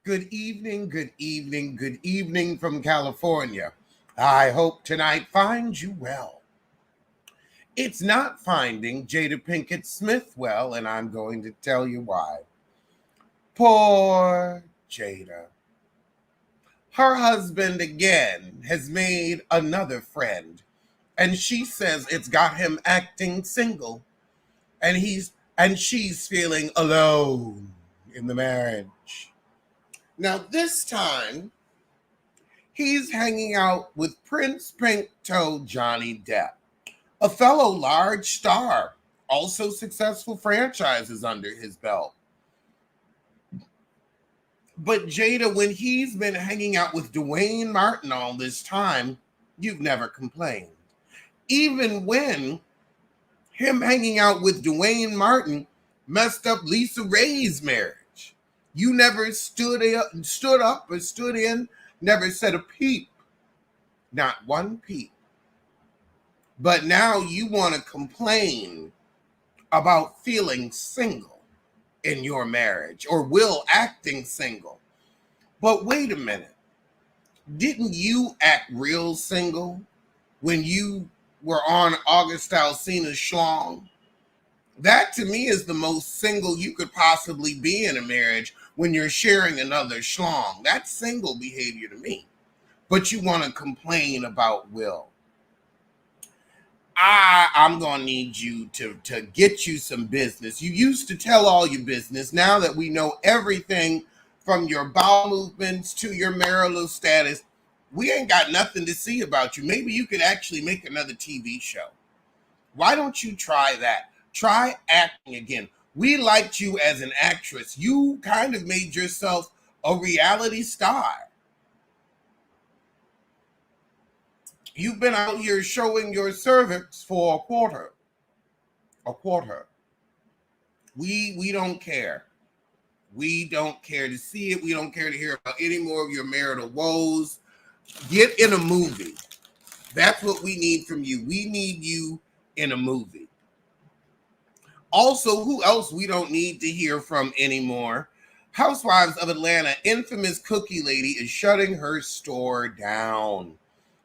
Good evening, good evening, good evening from California. I hope tonight finds you well. It's not finding Jada Pinkett Smith well, and I'm going to tell you why. Poor Jada. Her husband again has made another friend, and she says it's got him acting single, and she's feeling alone in the marriage. Now this time he's hanging out with Prince Pink Toe Johnny Depp, a fellow large star, also successful franchises under his belt. But Jada, when he's been hanging out with Dwayne Martin all this time, you've never complained. Even when him hanging out with Dwayne Martin messed up Lisa Ray's marriage, you never stood up or stood in, never said a peep, not one peep. But now you want to complain about feeling single in your marriage or Will acting single. But wait a minute. Didn't you act real single when you were on August Alsina's schlong? That to me is the most single you could possibly be in a marriage when you're sharing another schlong. That's single behavior to me. But you want to complain about Will. I'm going to need you to get you some business. You used to tell all your business. Now that we know everything from your bowel movements to your marital status, we ain't got nothing to see about you. Maybe you could actually make another TV show. Why don't you try that? Try acting again. We liked you as an actress. You kind of made yourself a reality star. You've been out here showing your cervix for a quarter. A quarter. We don't care. We don't care to see it. We don't care to hear about any more of your marital woes. Get in a movie. That's what we need from you. We need you in a movie. Also, who else we don't need to hear from anymore? Housewives of Atlanta, infamous cookie lady, is shutting her store down.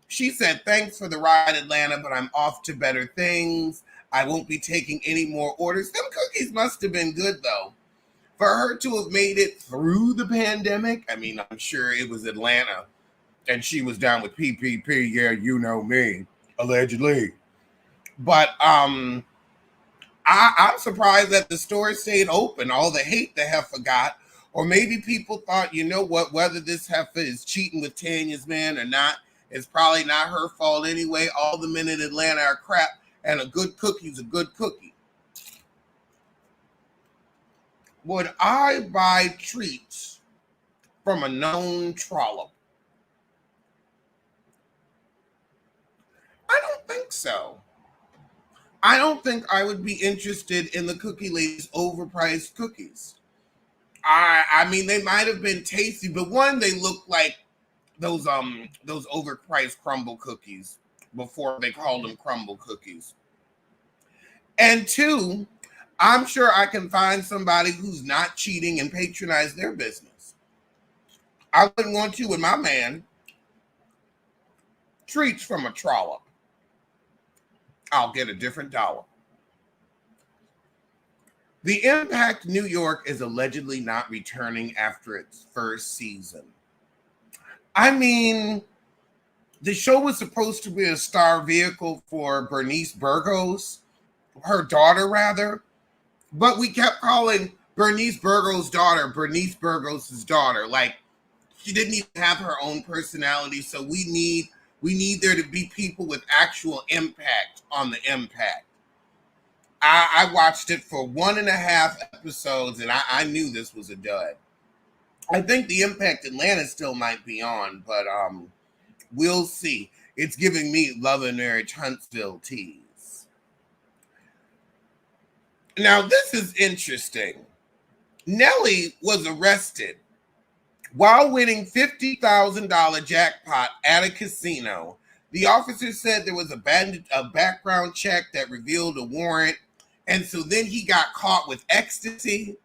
She said, "Thanks for the ride, Atlanta, but I'm off to better things. I won't be taking any more orders." Them cookies must have been good, though. For her to have made it through the pandemic, I mean, I'm sure it was Atlanta, and she was down with PPP. Yeah, you know me, allegedly. But I'm surprised that the store stayed open. All the hate the heifer got. Or maybe people thought, you know what, whether this heifer is cheating with Tanya's man or not, it's probably not her fault anyway. All the men in Atlanta are crap, and a good cookie's a good cookie. Would I buy treats from a known trollop? I don't think so. I don't think I would be interested in the cookie lady's overpriced cookies. I mean, they might have been tasty, but one, they look like those overpriced crumble cookies before they called them crumble cookies. And two, I'm sure I can find somebody who's not cheating and patronize their business. I wouldn't want to with my man. Treats from a trollop. I'll get a different dollar. The Impact New York is allegedly not returning after its first season. I mean, the show was supposed to be a star vehicle for Bernice Burgos, her daughter rather, but we kept calling Bernice Burgos' daughter. Like, she didn't even have her own personality, so we need there to be people with actual impact on the Impact. I watched it for 1.5 episodes, and I knew this was a dud. I think the Impact Atlanta still might be on, but we'll see. It's giving me Love and Marriage Huntsville tease. Now, this is interesting. Nelly was arrested while winning $50,000 jackpot at a casino. The officer said there was a background check that revealed a warrant, and so then he got caught with ecstasy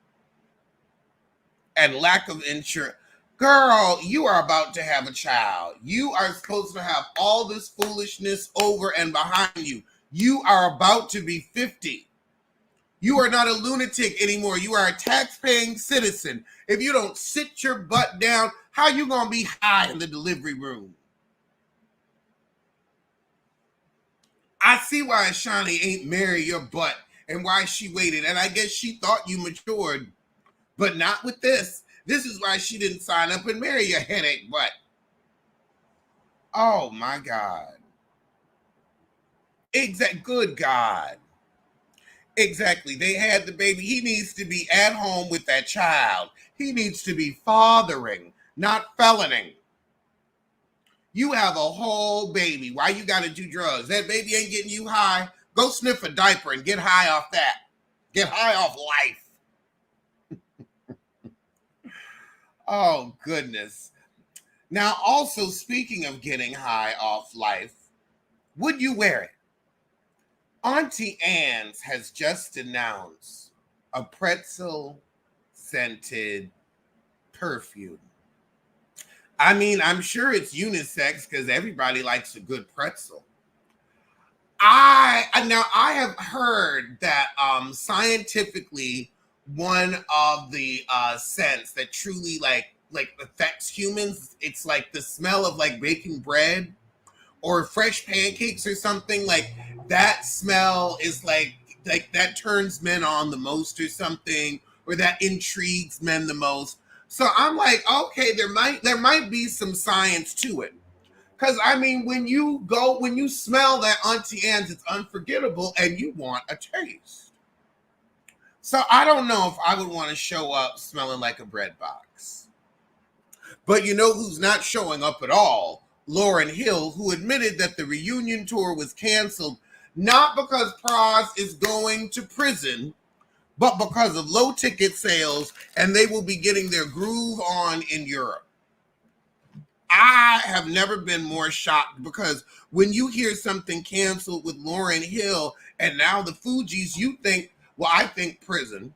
and lack of insurance. Girl, you are about to have a child. You are supposed to have all this foolishness over and behind you. You are about to be 50. You are not a lunatic anymore. You are a tax-paying citizen. If you don't sit your butt down, how you gonna be high in the delivery room? I see why Shawnee ain't marry your butt and why she waited. And I guess she thought you matured, but not with this. This is why she didn't sign up and marry your headache butt. Oh my God. Good God. Exactly. They had the baby. He needs to be at home with that child. He needs to be fathering, not felloning. You have a whole baby. Why you got to do drugs? That baby ain't getting you high. Go sniff a diaper and get high off that. Get high off life. Oh, goodness. Now, also speaking of getting high off life, would you wear it? Auntie Anne's has just announced a pretzel scented perfume. I mean, I'm sure it's unisex because everybody likes a good pretzel. I have heard that scientifically one of the scents that truly like affects humans, it's like the smell of like baking bread or fresh pancakes or something. Like that smell is like that turns men on the most or something, or that intrigues men the most. So I'm like, okay, there might be some science to it. Cause I mean, when you smell that Auntie Anne's, it's unforgettable and you want a taste. So I don't know if I would want to show up smelling like a bread box. But you know who's not showing up at all? Lauryn Hill, who admitted that the reunion tour was canceled not because Pras is going to prison, but because of low ticket sales, and they will be getting their groove on in Europe. I have never been more shocked because when you hear something canceled with Lauryn Hill and now the Fugees, you think, well, I think prison.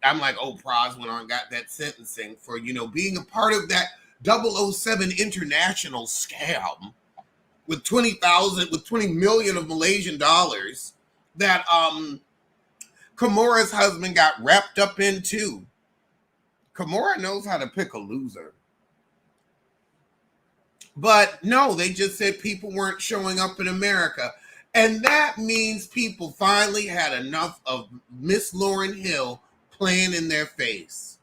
I'm like, oh, Pras went on and got that sentencing for, being a part of that 007 international scam with 20 million of Malaysian dollars that Kimura's husband got wrapped up in too. Kimura knows how to pick a loser. But no, they just said people weren't showing up in America. And that means people finally had enough of Miss Lauryn Hill playing in their face.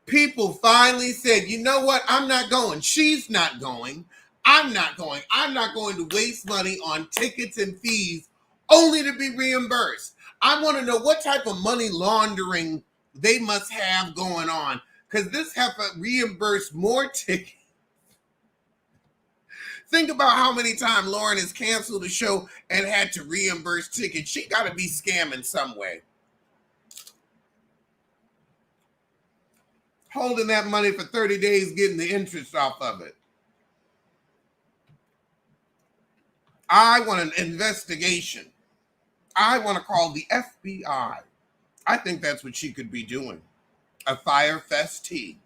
People finally said, you know what? I'm not going. She's not going. I'm not going. I'm not going to waste money on tickets and fees only to be reimbursed. I want to know what type of money laundering they must have going on, because this heifer reimbursed more tickets. Think about how many times Lauryn has canceled a show and had to reimburse tickets. She got to be scamming some way. Holding that money for 30 days, getting the interest off of it. I want an investigation. I want to call the FBI. I think that's what she could be doing. A Fire Fest tea.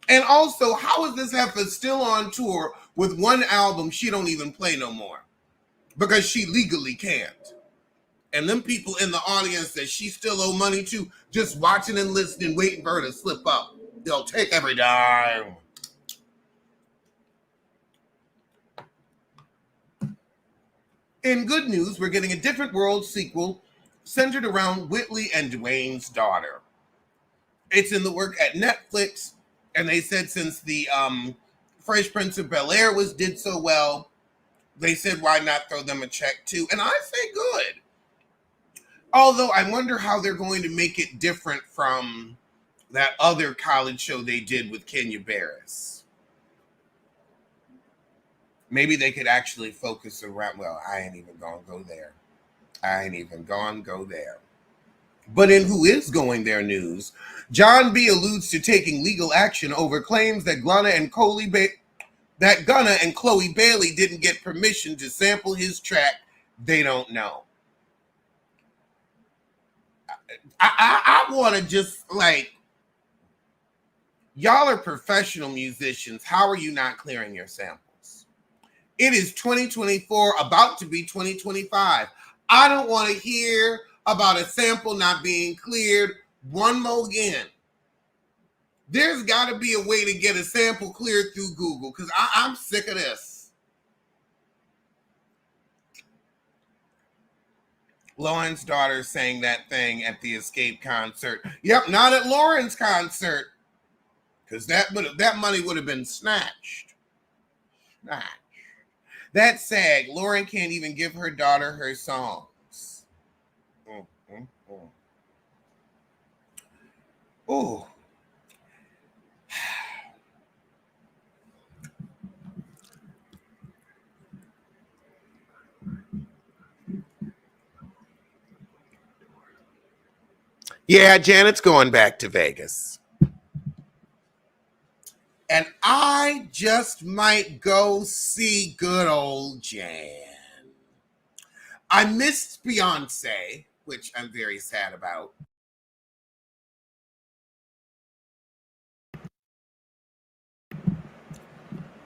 And also, how is this heifer still on tour with one album she don't even play no more? Because she legally can't. And them people in the audience that she still owe money to, just watching and listening, waiting for her to slip up. They'll take every dime. In good news, we're getting a Different World sequel centered around Whitley and Dwayne's daughter. It's in the work at Netflix, and they said since the Fresh Prince of Bel-Air did so well, they said why not throw them a check too? And I say good. Although I wonder how they're going to make it different from that other college show they did with Kenya Barris. Maybe they could actually focus around, well, I ain't even gonna go there. But in Who Is Going There news, John B. alludes to taking legal action over claims that Gunna and Chloe Bailey didn't get permission to sample his track, They Don't Know. I want to just Y'all are professional musicians. How are you not clearing your samples? It is 2024, about to be 2025. I don't want to hear about a sample not being cleared one more again. There's got to be a way to get a sample cleared through Google, because I'm sick of this. Lauren's daughter sang that thing at the Escape concert. Yep, not at Lauren's concert, because that money would have been snatched. That's sad. Lauryn can't even give her daughter her songs. Ooh. Yeah, Janet's going back to Vegas. And I just might go see good old Jan. I missed Beyonce, which I'm very sad about.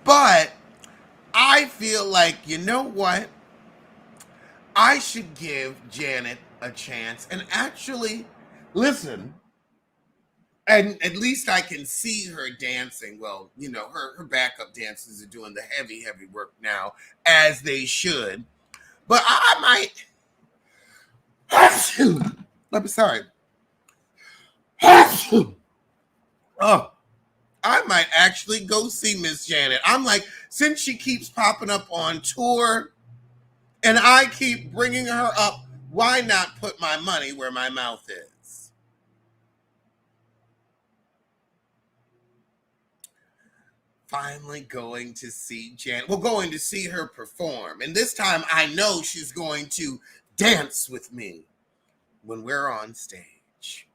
But I feel like, you know what? I should give Janet a chance and actually listen. And at least I can see her dancing. Well, you know, her backup dancers are doing the heavy work now, as they should. But I might. I'm sorry. Oh, I might actually go see Miss Janet. I'm like, since she keeps popping up on tour and I keep bringing her up, why not put my money where my mouth is? Finally going to see Janet. Well, going to see her perform. And this time I know she's going to dance with me when we're on stage.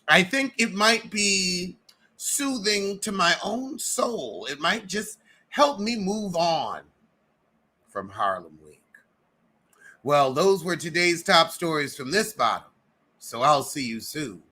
I think it might be soothing to my own soul. It might just help me move on from Harlem Week. Well, those were today's top stories from this bottom. So I'll see you soon.